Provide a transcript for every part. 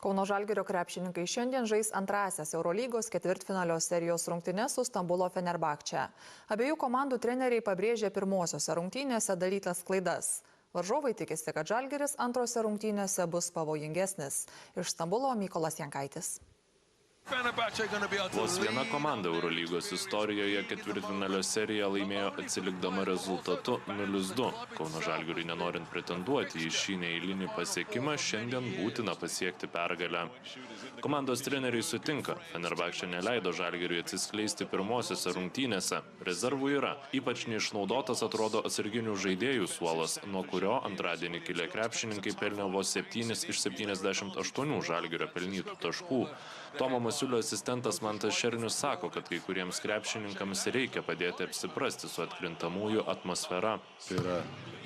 Kauno Žalgirio krepšininkai šiandien žais antrąsias Eurolygos ketvirtfinalio serijos rungtynes su Stambulo Fenerbahče. Abiejų komandų treneriai pabrėžė pirmosiose rungtynėse darytas klaidas. Varžovai tikisi, kad Žalgiris antrose rungtynėse bus pavojingesnis. Iš Stambulo Mykolas Jankaitis. Vos viena komanda Eurolygos istorijoje ketvirtfinalio seriją laimėjo atsilikdama rezultatu 0-2. Kauno Žalgiriui nenorint pretenduoti į šį neeilinį pasiekimą, šiandien būtina pasiekti pergalę. Komandos treneriai sutinka, Fenerbahče neleido Žalgiriui atsiskleisti pirmosiose rungtynėse. Rezervų yra, ypač neišnaudotas atrodo atsarginių žaidėjų suolas, nuo kurio antradienį kilę krepšininkai pelnė vos 7 iš 78 Žalgirio pelnytų taškų. Tomo Masiulio asistentas Mantas Šernius sako, kad kai kuriems krepšininkams reikia padėti apsiprasti su atkrintamųjų atmosfera. Tai yra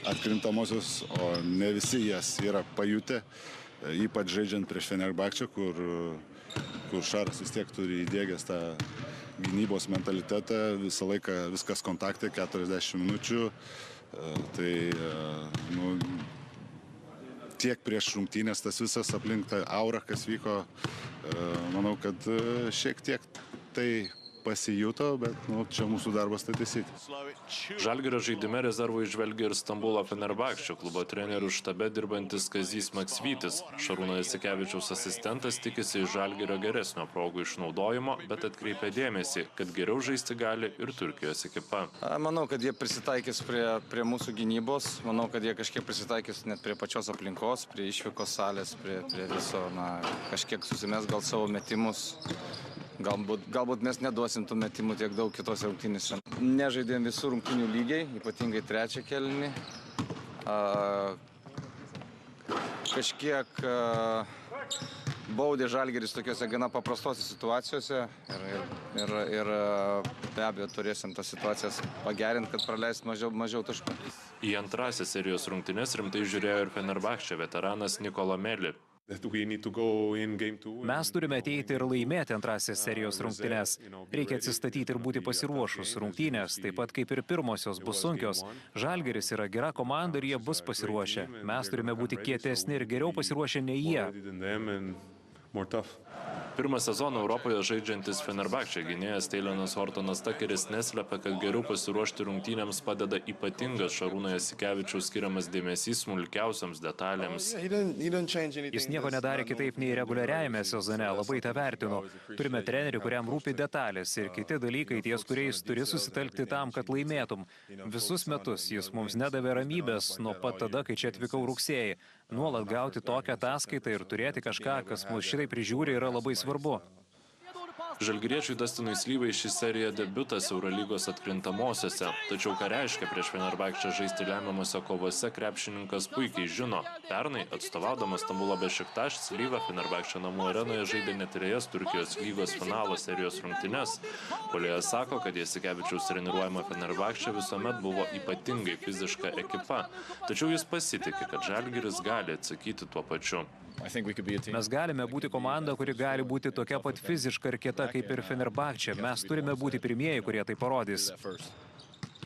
atkrintamosios, o ne visi jas yra pajutę, ypač žaidžiant prieš Fenerbahče, kur Šaras vis tiek turi įdiegęs tą gynybos mentalitetą, visą laiką viskas kontakte, 40 minučių. Tai tiek prieš rungtynės tas visas aplink tą aurą, kas vyko, manau, kad šiek tiek tai pasijuto, bet čia mūsų darbas tai taisyti. Žalgirio žaidime rezervų įžvelgia ir Stambulo Fenerbahče klubo trenerių štabe dirbantis Kazys Maksvytis. Šarūno Jasikevičiaus asistentas tikisi iš Žalgirio geresnio progų išnaudojimo, bet atkreipia dėmesį, kad geriau žaisti gali ir Turkijos ekipa. Manau, kad jie prisitaikys prie mūsų gynybos. Manau, kad jie kažkiek prisitaikys net prie pačios aplinkos, prie išvykos salės, prie viso, kažkiek susimes gal savo metimus. Galbūt mes neduosim tų metimų tiek daug kitos rungtynėse. Nežaidėm visų rungtynių lygiai, ypatingai trečią kėlinį. Kažkiek baudė Žalgiris tokiuose gana paprastose situacijose ir be abejo turėsim tas situacijas pagerinti, kad praleist mažiau taškų. Į antrąsias serijos rungtynes rimtai žiūrėjo ir Fenerbahče veteranas Nikola Meli. Mes turime ateiti ir laimėti antrąsias serijos rungtynes. Reikia atsistatyti ir būti pasiruošus. Rungtynės, taip pat kaip ir pirmosios, bus sunkios. Žalgiris yra gera komanda ir jie bus pasiruošę. Mes turime būti kietesni ir geriau pasiruošę nei jie. Pirmą sezoną Europoje žaidžiantis Fenerbahče gynėjas Teilonas Hortonas Takeris neslepia, kad geriau pasiruošti rungtynėms padeda ypatingas Šarūno Jasikevičiaus skiriamas dėmesys smulkiausiams detalėms. Jis nieko nedarė kitaip nei reguliariajame sezone, labai tą vertinu. Turime trenerį, kuriam rūpi detalės ir kiti dalykai, ties kuriais turi susitelkti tam, kad laimėtum. Visus metus jis mums nedavė ramybės nuo pat tada, kai čia atvykau rugsėjį. Nuolat gauti tokią ataskaitą ir turėti kažką, kas mus šitai prižiūri, yra labai svarbu. Žalgiriečiui Dustinui Slyvai ši serija debiutas Eurolygos atkrintamosiose, tačiau ką reiškia prieš Fenerbahče žaisti lemiamose kovose krepšininkas puikiai žino. Pernai, atstovaudamas Stambulo Bešiktaš, Slyva Fenerbahče namų arenoje žaidė net 3 Turkijos lygos finalo serijos rungtynes. Puolėjas sako, kad Jasikevičiaus treniruojama Fenerbahče visuomet buvo ypatingai fiziška ekipa, tačiau jis pasitiki, kad Žalgiris gali atsakyti tuo pačiu. Mes galime būti komanda, kuri gali būti tokia pat fiziška ir kieta kaip ir Fenerbahče. Mes turime būti pirmieji, kurie tai parodys.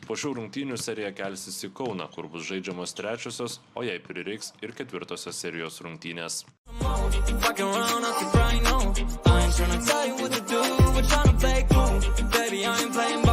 Po šių rungtynių serija kelsis į Kauną, kur bus žaidžiamos trečiosios, o jei prireiks ir ketvirtosios serijos rungtynės. I ain't tryna tell you what to do, but tryna play cool. Baby, I ain't playing